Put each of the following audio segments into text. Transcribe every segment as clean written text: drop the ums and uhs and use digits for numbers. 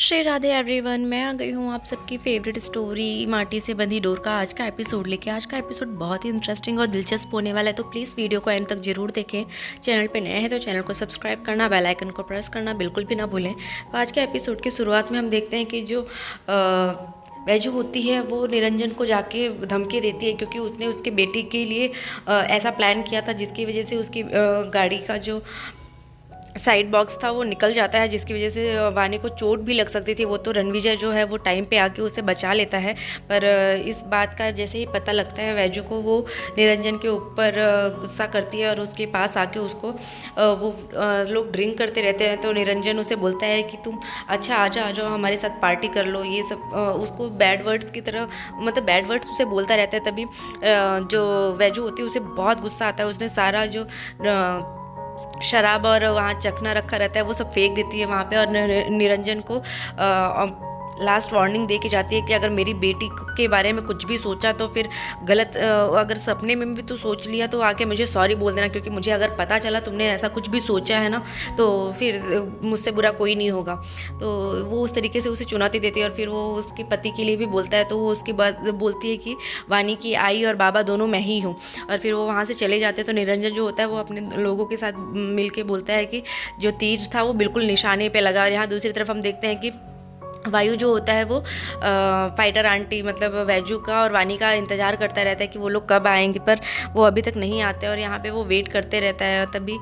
Shri Radhe everyone. मैं आ गई हूँ आप सबकी फेवरेट स्टोरी माटी से बंधी डोर का आज का एपिसोड लेके। आज का एपिसोड बहुत ही इंटरेस्टिंग और दिलचस्प होने वाला है, तो प्लीज़ वीडियो को एंड तक जरूर देखें। चैनल पे नए हैं तो चैनल को सब्सक्राइब करना, बेल आइकन को प्रेस करना बिल्कुल भी ना भूलें। तो आज के एपिसोड की शुरुआत में हम देखते हैं कि जो वैजू होती है वो निरंजन को जाके धमकी देती है, क्योंकि उसने उसके बेटी के लिए ऐसा प्लान किया था जिसकी वजह से उसकी गाड़ी का जो साइड बॉक्स था वो निकल जाता है, जिसकी वजह से वानी को चोट भी लग सकती थी। वो तो रणविजय जो है वो टाइम पे आके उसे बचा लेता है, पर इस बात का जैसे ही पता लगता है वैजू को, वो निरंजन के ऊपर गुस्सा करती है और उसके पास आके उसको वो लोग ड्रिंक करते रहते हैं। तो निरंजन उसे बोलता है कि तुम अच्छा आ जाओ हमारे साथ पार्टी कर लो, ये सब उसको बैड वर्ड्स की तरह, मतलब बैड वर्ड्स उसे बोलता रहता है। तभी जो वैजू होती है उसे बहुत गुस्सा आता है। उसने सारा जो शराब और वहाँ चखना रखा रहता है वो सब फेंक देती है वहाँ पे, और निरंजन को लास्ट वार्निंग दे के जाती है कि अगर मेरी बेटी के बारे में कुछ भी सोचा तो फिर गलत, अगर सपने में भी तू सोच लिया तो आके मुझे सॉरी बोल देना, क्योंकि मुझे अगर पता चला तुमने ऐसा कुछ भी सोचा है ना तो फिर मुझसे बुरा कोई नहीं होगा। तो वो उस तरीके से उसे चुनौती देती है, और फिर वो उसके पति के लिए भी बोलता है। तो वो उसके बाद बोलती है कि वानी की आई और बाबा दोनों मैं ही हूँ, और फिर वो वहाँ से चले जाते हैं। तो निरंजन जो होता है वो अपने लोगों के साथ मिल के बोलता है कि जो तीर था वो बिल्कुल निशाने पे लगा। और यहाँ दूसरी तरफ हम देखते हैं कि वायु जो होता है वो फाइटर आंटी मतलब वैजू का और वानी का इंतज़ार करता रहता है कि वो लोग कब आएंगे, पर वो अभी तक नहीं आते, और यहाँ पे वो वेट करते रहता है। तभी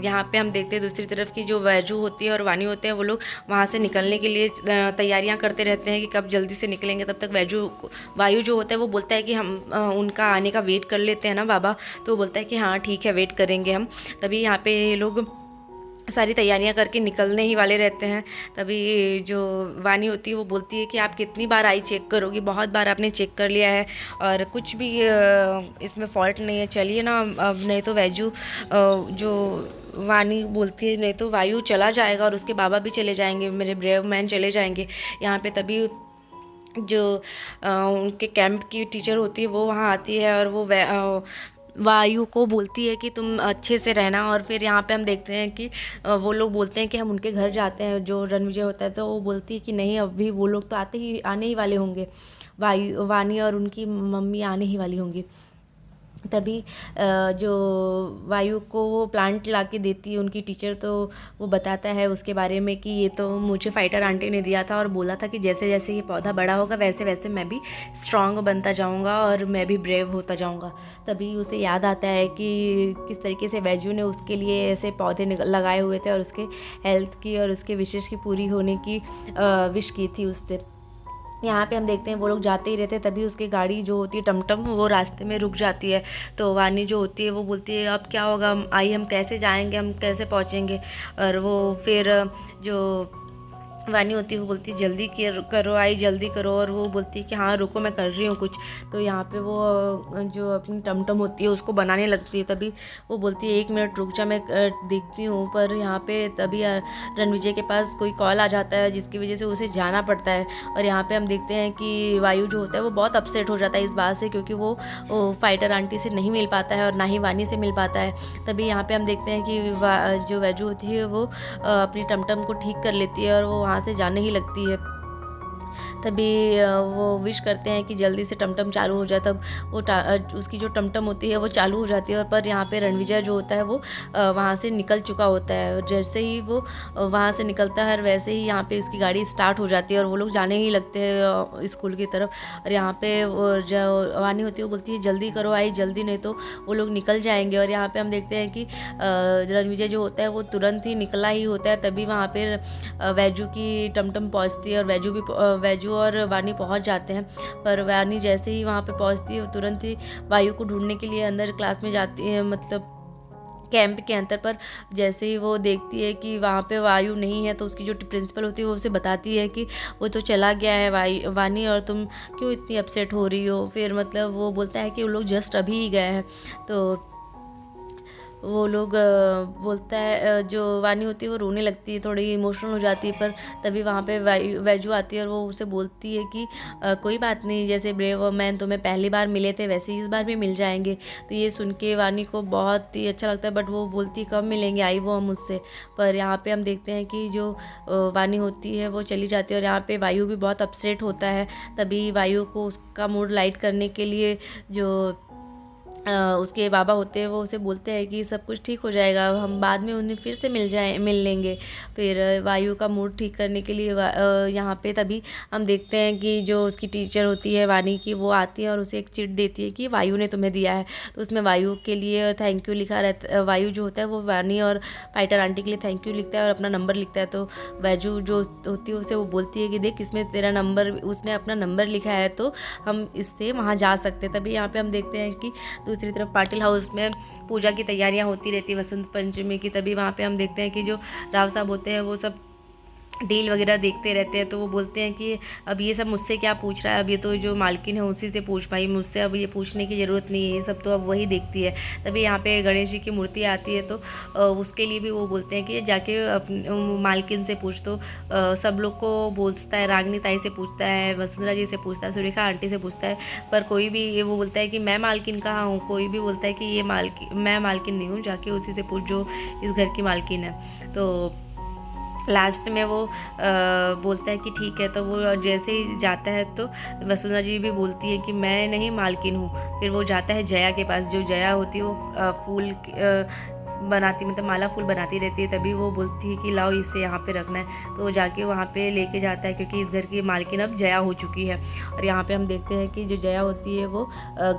यहाँ पे हम देखते हैं दूसरी तरफ की जो वैजू होती है और वानी होते हैं वो लोग वहाँ से निकलने के लिए तैयारियाँ करते रहते हैं कि कब जल्दी से निकलेंगे। तब तक वायु जो होता है वो बोलता है कि हम उनका आने का वेट कर लेते हैं ना बाबा। तो वो बोलता है कि हाँ ठीक है, वेट करेंगे हम। तभी यहाँ पे ये लोग सारी तैयारियां करके निकलने ही वाले रहते हैं। तभी जो वानी होती है वो बोलती है कि आप कितनी बार आई चेक करोगी, बहुत बार आपने चेक कर लिया है और कुछ भी इसमें फॉल्ट नहीं है, चलिए ना अब, नहीं तो वैजू जो वानी बोलती है नहीं तो वायु चला जाएगा और उसके बाबा भी चले जाएंगे, मेरे ब्रेव मैन चले जाएंगे यहाँ पे। तभी जो उनके कैंप की टीचर होती है वो वहाँ आती है और वो वायु को बोलती है कि तुम अच्छे से रहना। और फिर यहाँ पे हम देखते हैं कि वो लोग बोलते हैं कि हम उनके घर जाते हैं, जो रणविजय होता है। तो वो बोलती है कि नहीं, अभी वो लोग तो आने ही वाले होंगे, वानी और उनकी मम्मी आने ही वाली होंगी। तभी जो वायु को वो प्लांट ला के देती है उनकी टीचर, तो वो बताता है उसके बारे में कि ये तो मुझे फाइटर आंटी ने दिया था और बोला था कि जैसे जैसे ये पौधा बड़ा होगा वैसे वैसे मैं भी स्ट्रांग बनता जाऊंगा और मैं भी ब्रेव होता जाऊंगा। तभी उसे याद आता है कि किस तरीके से वैजू ने उसके लिए ऐसे पौधे लगाए हुए थे और उसके हेल्थ की और उसके विशेष की पूरी होने की विश की थी उससे। यहाँ पे हम देखते हैं वो लोग जाते ही रहते हैं। तभी उसकी गाड़ी जो होती है टमटम वो रास्ते में रुक जाती है। तो वानी जो होती है वो बोलती है अब क्या होगा, हम कैसे जाएंगे, हम कैसे पहुँचेंगे। और वो फिर जो वानी होती है वो बोलती है जल्दी करो आई, जल्दी करो। और वो बोलती है कि हाँ रुको मैं कर रही हूँ कुछ। तो यहाँ पे वो जो अपनी टमटम होती है उसको बनाने लगती है। तभी वो बोलती है 1 मिनट रुक जा, मैं देखती हूँ। पर यहाँ पे तभी रणविजय के पास कोई कॉल आ जाता है जिसकी वजह से उसे जाना पड़ता है। और यहाँ पे हम देखते हैं कि वायु जो होता है वो बहुत अपसेट हो जाता है इस बात से, क्योंकि वो फाइटर आंटी से नहीं मिल पाता है और ना ही वानी से मिल पाता है। तभी यहाँ पे हम देखते हैं कि जो वैजू होती है वो अपनी टमटम को ठीक कर लेती है और वो वहाँ से जाने ही लगती है। तभी वो विश करते हैं कि जल्दी से टमटम चालू हो जाए। तब वो उसकी जो टमटम होती है वो चालू हो जाती है। और पर यहाँ पे रणविजय जो होता है वो वहाँ से निकल चुका होता है। और जैसे ही वो वहाँ से निकलता है वैसे ही यहाँ पे उसकी गाड़ी स्टार्ट हो जाती है और वो लोग जाने ही लगते हैं स्कूल की तरफ। और यहाँ पे जो वानी होती है वो बोलती है जल्दी करो आई, जल्दी, नहीं तो वो लोग निकल जाएंगे। और यहाँ पे हम देखते हैं कि रणविजय जो होता है वो तुरंत ही निकला ही होता है। तभी वहाँ पे वैजू की टमटम पहुँचती है और वैजू और वानी पहुंच जाते हैं। पर वानी जैसे ही वहाँ पे पहुंचती है तुरंत ही वायु को ढूंढने के लिए अंदर क्लास में जाती है, मतलब कैंप के अंदर। पर जैसे ही वो देखती है कि वहाँ पे वायु नहीं है तो उसकी जो प्रिंसिपल होती है वो उसे बताती है कि वो तो चला गया है वानी, और तुम क्यों इतनी अपसेट हो रही हो। फिर मतलब वो बोलता है कि वो लोग जस्ट अभी ही गए हैं। तो वो लोग बोलता है जो वानी होती है वो रोने लगती है, थोड़ी इमोशनल हो जाती है। पर तभी वहाँ पे वैजू आती है और वो उसे बोलती है कि कोई बात नहीं, जैसे ब्रेव और मैन तुम्हें पहली बार मिले थे वैसे ही इस बार भी मिल जाएंगे। तो ये सुन के वानी को बहुत ही अच्छा लगता है, बट वो बोलती है कब मिलेंगे, आई वो हम मुझसे। पर यहाँ पे हम देखते हैं कि जो वानी होती है वो चली जाती है और यहाँ पे वायु भी बहुत अपसेट होता है। तभी वायु को उसका मूड लाइट करने के लिए जो उसके बाबा होते हैं वो उसे बोलते हैं कि सब कुछ ठीक हो जाएगा, हम बाद में उन्हें फिर से मिल लेंगे। फिर वायु का मूड ठीक करने के लिए यहाँ पे तभी हम देखते हैं कि जो उसकी टीचर होती है वानी की, वो आती है और उसे एक चिट देती है कि वायु ने तुम्हें दिया है। तो उसमें वायु के लिए थैंक यू लिखा रहता है। वायु जो होता है वो वानी और फाइटर आंटी के लिए थैंक यू लिखता है और अपना नंबर लिखता है। तो वैजू जो होती है उसे वो बोलती है कि देख इसमें तेरा नंबर, उसने अपना नंबर लिखा है तो हम इससे वहाँ जा सकते हैं। तभी यहाँ पे हम देखते हैं कि दूसरी तरफ पाटिल हाउस में पूजा की तैयारियां होती रहती है वसंत पंचमी की। तभी वहाँ पे हम देखते हैं कि जो राव साहब होते हैं वो सब डील वगैरह देखते रहते हैं। तो वो बोलते हैं कि अब ये सब मुझसे क्या पूछ रहा है, अब ये तो जो मालकिन है उसी से पूछ पाई, मुझसे अब ये पूछने की ज़रूरत नहीं है, ये सब तो अब वही देखती है। तभी यहाँ पे गणेश जी की मूर्ति आती है तो उसके लिए भी वो बोलते हैं कि जाके मालकिन से पूछ। तो सब लोग को पूछता है, रागनी ताई से पूछता है, वसुंधरा जी से पूछता है, सुरेखा आंटी से पूछता है, पर कोई भी वो बोलता है कि मैं मालकिन कहाँ हूँ। कोई भी बोलता है कि ये मैं मालकिन नहीं हूँ, जाके उसी से पूछ जो इस घर की मालकिन है। तो लास्ट में वो बोलता है कि ठीक है। तो वो जैसे ही जाता है तो वसुंधरा जी भी बोलती है कि मैं नहीं मालकिन हूँ। फिर वो जाता है जया के पास, जो जया होती है वो फूल बनाती, मतलब माला फूल बनाती रहती है। तभी वो बोलती है कि लाओ इसे यहाँ पे रखना है। तो वो जाके वहाँ पे लेके जाता है क्योंकि इस घर की मालकिन अब जया हो चुकी है। और यहाँ पे हम देखते हैं कि जो जया होती है वो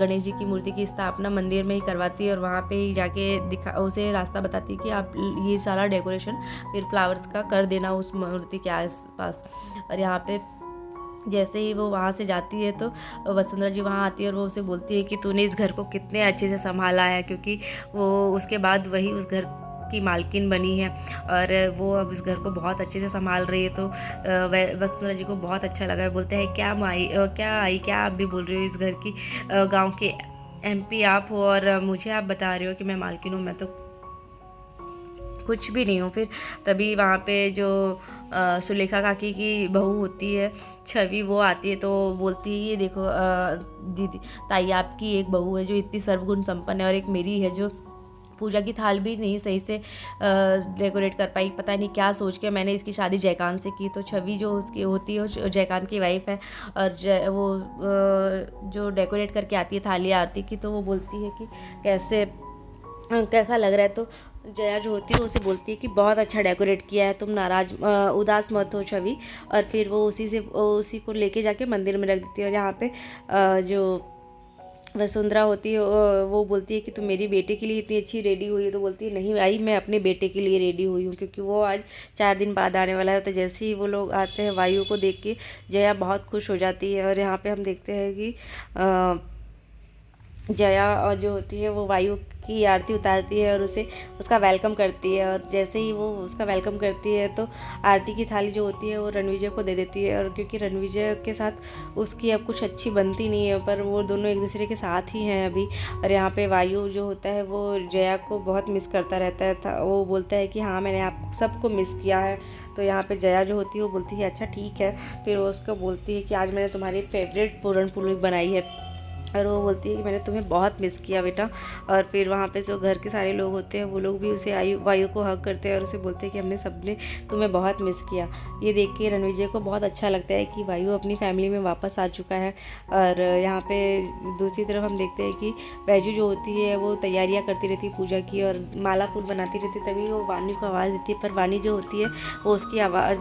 गणेश जी की मूर्ति की स्थापना मंदिर में ही करवाती है और वहाँ पे ही जाके उसे रास्ता बताती है कि आप ये सारा डेकोरेशन फिर फ्लावर्स का कर देना उस मूर्ति के आस पास। और यहाँ पे जैसे ही वो वहाँ से जाती है तो वसुंधरा जी वहाँ आती है और वो उसे बोलती है कि तूने इस घर को कितने अच्छे से संभाला है, क्योंकि वो उसके बाद वही उस घर की मालकिन बनी है और वो अब इस घर को बहुत अच्छे से संभाल रही है। तो वसुंधरा जी को बहुत अच्छा लगा। बोलते हैं क्या आप भी बोल रहे हो इस घर की गांव के MP आप हो और मुझे आप बता रहे हो कि मैं मालकिन हूँ, मैं तो कुछ भी नहीं हूँ। फिर तभी वहाँ पे जो सुलेखा काकी की बहू होती है छवि, वो आती है तो बोलती है ये देखो दीदी ताई आपकी एक बहू है जो इतनी सर्वगुण संपन्न है और एक मेरी है जो पूजा की थाल भी नहीं सही से डेकोरेट कर पाई। पता नहीं क्या सोच के मैंने इसकी शादी जयकांत से की। तो छवि जो उसकी होती है जयकांत की वाइफ है और वो जो डेकोरेट करके आती है थाली आरती की, तो वो बोलती है कि कैसा लग रहा है। तो जया जो होती है उसे बोलती है कि बहुत अच्छा डेकोरेट किया है, तुम उदास मत हो छवि। और फिर वो उसी को लेके जाके मंदिर में रख देती है। और यहाँ पे जो वसुंधरा होती है वो बोलती है कि तुम मेरी बेटे के लिए इतनी अच्छी रेडी हुई है। तो बोलती है नहीं आई, मैं अपने बेटे के लिए रेडी हुई हूँ क्योंकि वो आज 4 दिन बाद आने वाला है। तो जैसे ही वो लोग आते हैं वायु को देख के जया बहुत खुश हो जाती है। और यहाँ पे हम देखते हैं कि जया जो होती है वो वायु की आरती उतारती है और उसे उसका वेलकम करती है। और जैसे ही वो उसका वेलकम करती है तो आरती की थाली जो होती है वो रणविजय को दे देती है। और क्योंकि रणविजय के साथ उसकी अब कुछ अच्छी बनती नहीं है, पर वो दोनों एक दूसरे के साथ ही हैं अभी। और यहाँ पे वायु जो होता है वो जया को बहुत मिस करता रहता है। वो बोलता है कि हाँ मैंने आप सबको मिस किया है। तो यहाँ पे जया जो होती है वो बोलती है अच्छा ठीक है। फिर वो उसको बोलती है कि आज मैंने तुम्हारी फेवरेट पूरन पूरी बनाई है। और वो बोलती है कि मैंने तुम्हें बहुत मिस किया बेटा। और फिर वहाँ पे जो घर के सारे लोग होते हैं वो लोग भी उसे वायु को हग करते हैं और उसे बोलते हैं कि हमने सबने तुम्हें बहुत मिस किया। ये देख के रणविजय को बहुत अच्छा लगता है कि वायु अपनी फैमिली में वापस आ चुका है। और यहाँ पे दूसरी तरफ हम देखते हैं कि वैजू जो होती है वो तैयारियाँ करती रहती है पूजा की और माला फूल बनाती रहती है। तभी वो वानी को आवाज़ देती है, पर वानी जो होती है वो उसकी आवाज़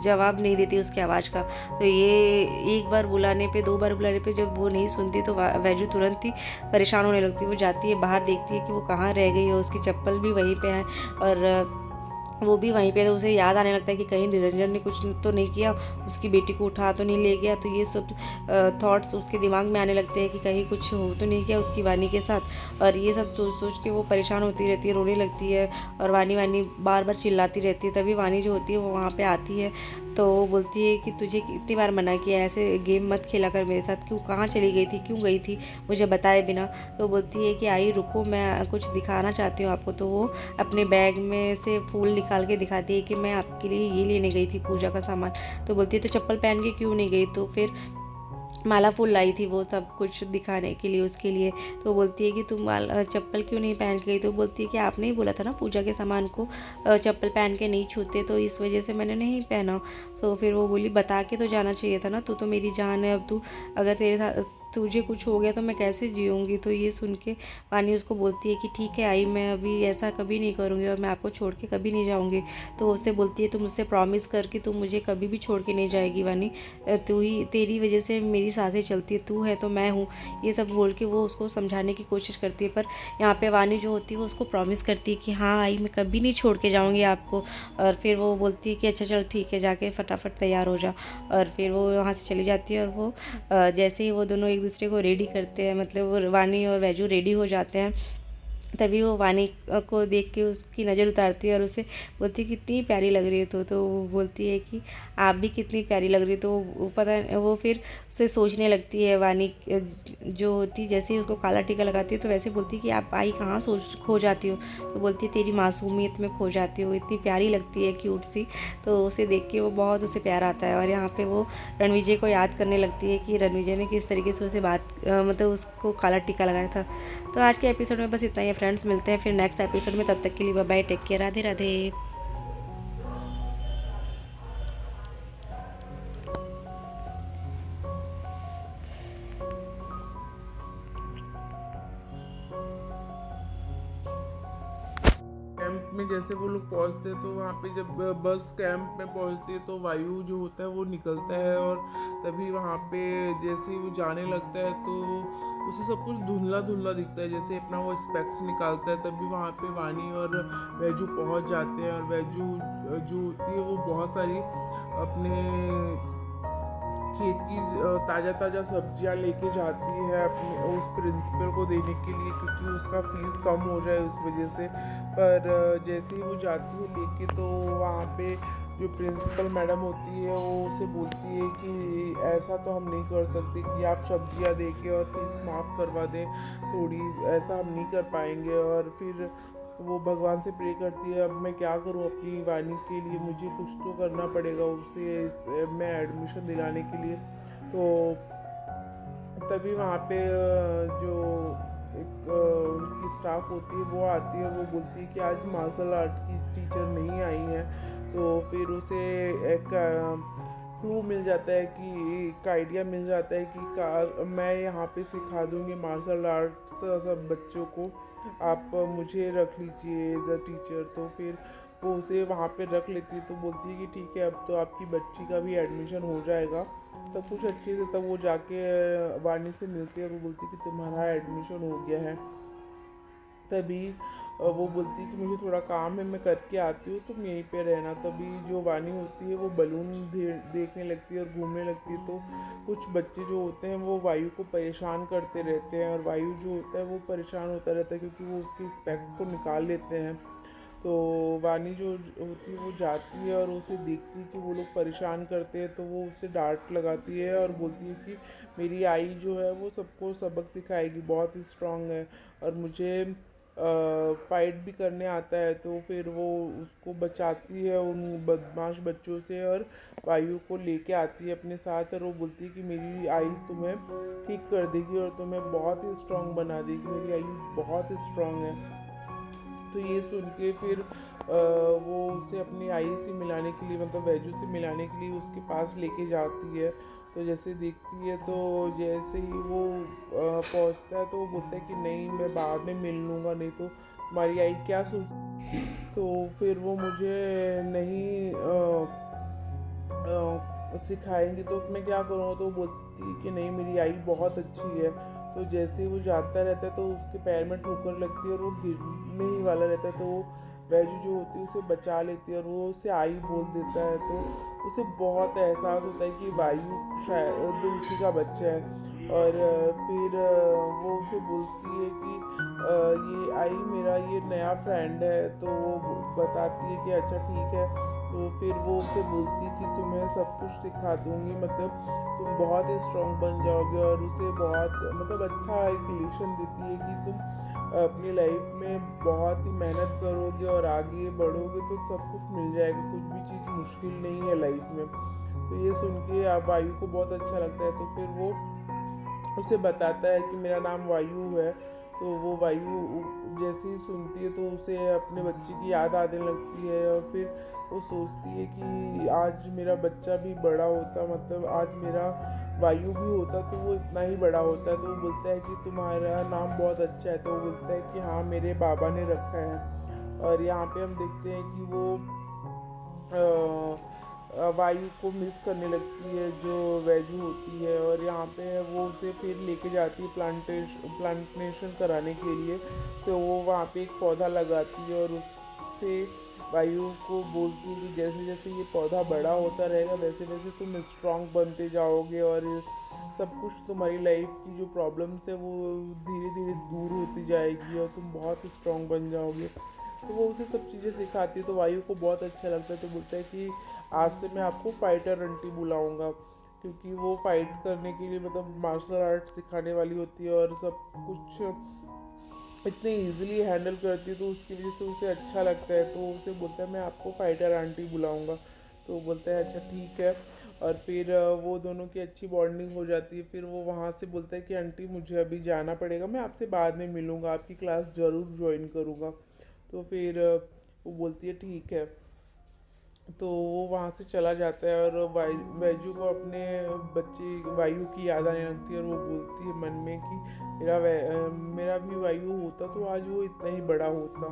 जवाब नहीं देती उसकी आवाज़ का। तो ये एक बार बुलाने पर 2 बार बुलाने पर जब वो नहीं सुनती तो वैजू तुरंत ही परेशान होने लगती है। वो जाती है बाहर, देखती है कि वो कहाँ रह गई है, उसकी चप्पल भी वहीं पे है और वो भी वहीं पे। तो उसे याद आने लगता है कि कहीं निरंजन ने कुछ तो नहीं किया, उसकी बेटी को उठा तो नहीं ले गया। तो ये सब थॉट्स उसके दिमाग में आने लगते हैं कि कहीं कुछ हो तो नहीं किया उसकी वानी के साथ। और ये सब सोच के वो परेशान होती रहती है, रोने लगती है और वानी बार बार चिल्लाती रहती है। तभी वानी जो होती है वो वहाँ पे आती है तो वो बोलती है कि तुझे कितनी बार मना किया, ऐसे गेम मत खेला कर मेरे साथ, क्यों, कहाँ चली गई थी, क्यों गई थी मुझे बताए बिना। तो बोलती है कि आई रुको, मैं कुछ दिखाना चाहती हूँ आपको। तो वो अपने बैग में से फूल निकाल के दिखाती है कि मैं आपके लिए ये लेने गई थी पूजा का सामान। तो बोलती है तो चप्पल पहन के क्यों नहीं गई। तो फिर माला फूल लाई थी वो सब कुछ दिखाने के लिए उसके लिए। तो बोलती है कि तुम चप्पल क्यों नहीं पहन के गई। तो बोलती है कि आपने ही बोला था ना पूजा के सामान को चप्पल पहन के नहीं छूते, तो इस वजह से मैंने नहीं पहना। तो फिर वो बोली बता के तो जाना चाहिए था ना, तू तो मेरी जान है, अब तू अगर तेरे साथ तुझे कुछ हो गया तो मैं कैसे जीऊँगी। तो ये सुन के वानी उसको बोलती है कि ठीक है आई, मैं अभी ऐसा कभी नहीं करूँगी और मैं आपको छोड़ के कभी नहीं जाऊँगी। तो उससे बोलती है तुम मुझसे प्रॉमिस कर कि तुम मुझे कभी भी छोड़ के नहीं जाएगी वानी, तू ही, तेरी वजह से मेरी सांसें चलती है, तू है तो मैं हूँ। ये सब बोल के वो उसको समझाने की कोशिश करती है। पर यहाँ पे वानी जो होती है वो उसको प्रॉमिस करती है कि हाँ आई मैं कभी नहीं छोड़ के जाऊँगी आपको। और फिर वो बोलती है कि अच्छा चल ठीक है, जाके फटाफट तैयार हो जा। और फिर वो वहाँ से चली जाती है और वो जैसे ही वो दोनों एक दूसरे को रेडी करते हैं, मतलब वो वानी और वैजू रेडी हो जाते हैं, तभी वो वानी को देख के उसकी नज़र उतारती है और उसे बोलती है कितनी प्यारी लग रही है। तो वो बोलती है कि आप भी कितनी प्यारी लग रही है। तो वो पता वो फिर उसे सोचने लगती है वानी जो होती, जैसे ही उसको काला टीका लगाती है तो वैसे बोलती है कि आप आई कहाँ सोच खो जाती हो। तो बोलती है तेरी मासूमियत में खो जाती हो, इतनी प्यारी लगती है क्यूट सी। तो उसे देख के वो बहुत उसे प्यार आता है और यहाँ पे वो रणविजय को याद करने लगती है कि रणविजय ने किस तरीके से उसे मतलब उसको काला टीका लगाया था। तो आज के एपिसोड में बस इतना ही है फ्रेंड्स, मिलते हैं फिर नेक्स्ट एपिसोड में, तब तक के लिए bye bye, take care, Radhe Radhe. Camp में जैसे वो लोग पहुंचते हैं तो वहाँ पे जब बस कैंप में पहुंचती है तो वायु जो होता है वो निकलता है और तभी वहाँ पे जैसे ही वो जाने लगता है तो उसे सब कुछ धुंधला धुंधला दिखता है। जैसे अपना वो स्पेक्स निकालता है तभी वहाँ पे वानी और वैजू पहुँच जाते हैं और वैजू जो होती है वो बहुत सारी अपने खेत की ताज़ा ताज़ा सब्जियां लेके जाती है अपने उस प्रिंसिपल को देने के लिए, क्योंकि उसका फीस कम हो जाए उस वजह से। पर जैसे ही वो जाती है लेके तो वहाँ पे जो प्रिंसिपल मैडम होती है वो उसे बोलती है कि ऐसा तो हम नहीं कर सकते कि आप सब्जियां दे के और फीस माफ़ करवा दें थोड़ी, ऐसा हम नहीं कर पाएंगे। और फिर वो भगवान से प्रे करती है अब मैं क्या करूँ अपनी वानी के लिए, मुझे कुछ तो करना पड़ेगा उसे मैं एडमिशन दिलाने के लिए। तो तभी वहाँ पे जो एक उनकी स्टाफ होती है वो आती है, वो बोलती है कि आज मार्शल आर्ट की टीचर नहीं आई हैं। तो फिर उसे एक क्लू मिल जाता है कि एक आइडिया मिल जाता है कि मैं यहाँ पे सिखा दूँगी मार्शल आर्ट्स सब बच्चों को, आप मुझे रख लीजिए एज अ टीचर। तो फिर वो उसे वहाँ पे रख लेती है। तो बोलती है कि ठीक है अब तो आपकी बच्ची का भी एडमिशन हो जाएगा सब कुछ अच्छे से। तब वो जाके वानी से मिलती है, वो बोलती है कि तुम्हारा एडमिशन हो गया है। तभी वो बोलती है कि मुझे थोड़ा काम है मैं करके आती हूँ तुम यहीं पे रहना। तभी जो वानी होती है वो बलून देखने लगती है और घूमने लगती है। तो कुछ बच्चे जो होते हैं वो वायु को परेशान करते रहते हैं और वायु जो होता है वो परेशान होता रहता है क्योंकि वो उसके स्पेक्स को निकाल लेते हैं। तो वानी जो होती है वो जाती है और उसे देखती है कि वो लोग परेशान करते हैं तो वो उससे डांट लगाती है और बोलती है कि मेरी आई जो है वो सबको सबक सिखाएगी, बहुत ही स्ट्रांग है और मुझे फाइट भी करने आता है। तो फिर वो उसको बचाती है उन बदमाश बच्चों से और वायु को लेके आती है अपने साथ और वो बोलती है कि मेरी आई तुम्हें ठीक कर देगी और तुम्हें बहुत ही स्ट्रांग बना देगी, मेरी आई बहुत ही स्ट्रांग है। तो ये सुन के फिर वो उसे अपनी आई से मिलाने के लिए, मतलब वैजू से मिलाने के लिए उसके पास लेके जाती है। तो जैसे देखती है तो जैसे ही वो पहुंचता है तो वो बोलता है कि नहीं मैं बाद में मिल लूँगा, नहीं तो तुम्हारी आई क्या सोच। तो फिर वो मुझे नहीं सिखाएंगे तो मैं क्या करूँगा। तो वो बोलती है कि नहीं मेरी आई बहुत अच्छी है। तो जैसे ही वो जाता रहता है तो उसके पैर में ठोकर लगती है और वो गिरने ही वाला रहता है। तो वो वैजू जो होती है उसे बचा लेती है और वो उसे आई बोल देता है। तो उसे बहुत एहसास होता है कि वायु शायद उसी का बच्चा है। और फिर वो उसे बोलती है कि ये आई मेरा ये नया फ्रेंड है। तो वो बताती है कि अच्छा ठीक है। तो फिर वो उसे बोलती कि तुम्हें सब कुछ सिखा दूँगी, मतलब तुम बहुत ही स्ट्रॉन्ग बन जाओगे, और उसे बहुत मतलब अच्छा एक लेसन देती है कि तुम अपनी लाइफ में बहुत ही मेहनत करोगे और आगे बढ़ोगे तो सब कुछ मिल जाएगा, कुछ भी चीज़ मुश्किल नहीं है लाइफ में। तो ये सुन के अब वायु को बहुत अच्छा लगता है, तो फिर वो उसे बताता है कि मेरा नाम वायु है। तो वो वायु जैसे ही सुनती है तो उसे अपने बच्चे की याद आने लगती है, और फिर वो सोचती है कि आज मेरा बच्चा भी बड़ा होता, मतलब आज मेरा वायु भी होता तो वो इतना ही बड़ा होता है। तो वो बोलता है कि तुम्हारा नाम बहुत अच्छा है। तो वो बोलता है कि हाँ, मेरे बाबा ने रखा है। और यहाँ पे हम देखते हैं कि वो वायु को मिस करने लगती है जो वैजू होती है, और यहाँ पे वो उसे फिर लेके जाती है प्लांटेशन कराने के लिए। तो वो वहाँ पे एक पौधा लगाती है और उससे वायु को बोलती है कि जैसे जैसे ये पौधा बड़ा होता रहेगा वैसे वैसे तुम स्ट्रांग बनते जाओगे, और सब कुछ तुम्हारी लाइफ की जो प्रॉब्लम्स है वो धीरे धीरे दूर होती जाएगी और तुम बहुत स्ट्रांग बन जाओगे। तो वो उसे सब चीज़ें सिखाती है, तो वायु को बहुत अच्छा लगता है। तो बोलता है कि आज से मैं आपको फाइटर आंटी बुलाऊंगा, क्योंकि वो फाइट करने के लिए मतलब मार्शल आर्ट सिखाने वाली होती है और सब कुछ इतने इजीली हैंडल करती है, तो उसकी वजह से उसे अच्छा लगता है। तो उसे बोलता है मैं आपको फाइटर आंटी बुलाऊंगा। तो वो बोलता है अच्छा ठीक है। और फिर वो दोनों की अच्छी बॉन्डिंग हो जाती है। फिर वो वहाँ से बोलता है कि आंटी मुझे अभी जाना पड़ेगा, मैं आपसे बाद में मिलूँगा, आपकी क्लास ज़रूर ज्वाइन करूँगा। तो फिर वो बोलती है ठीक है। तो वो वहाँ से चला जाता है, और वैजू को अपने बच्चे वायु की याद आने लगती है, और वो बोलती है मन में कि मेरा भी वायु होता तो आज वो इतना ही बड़ा होता।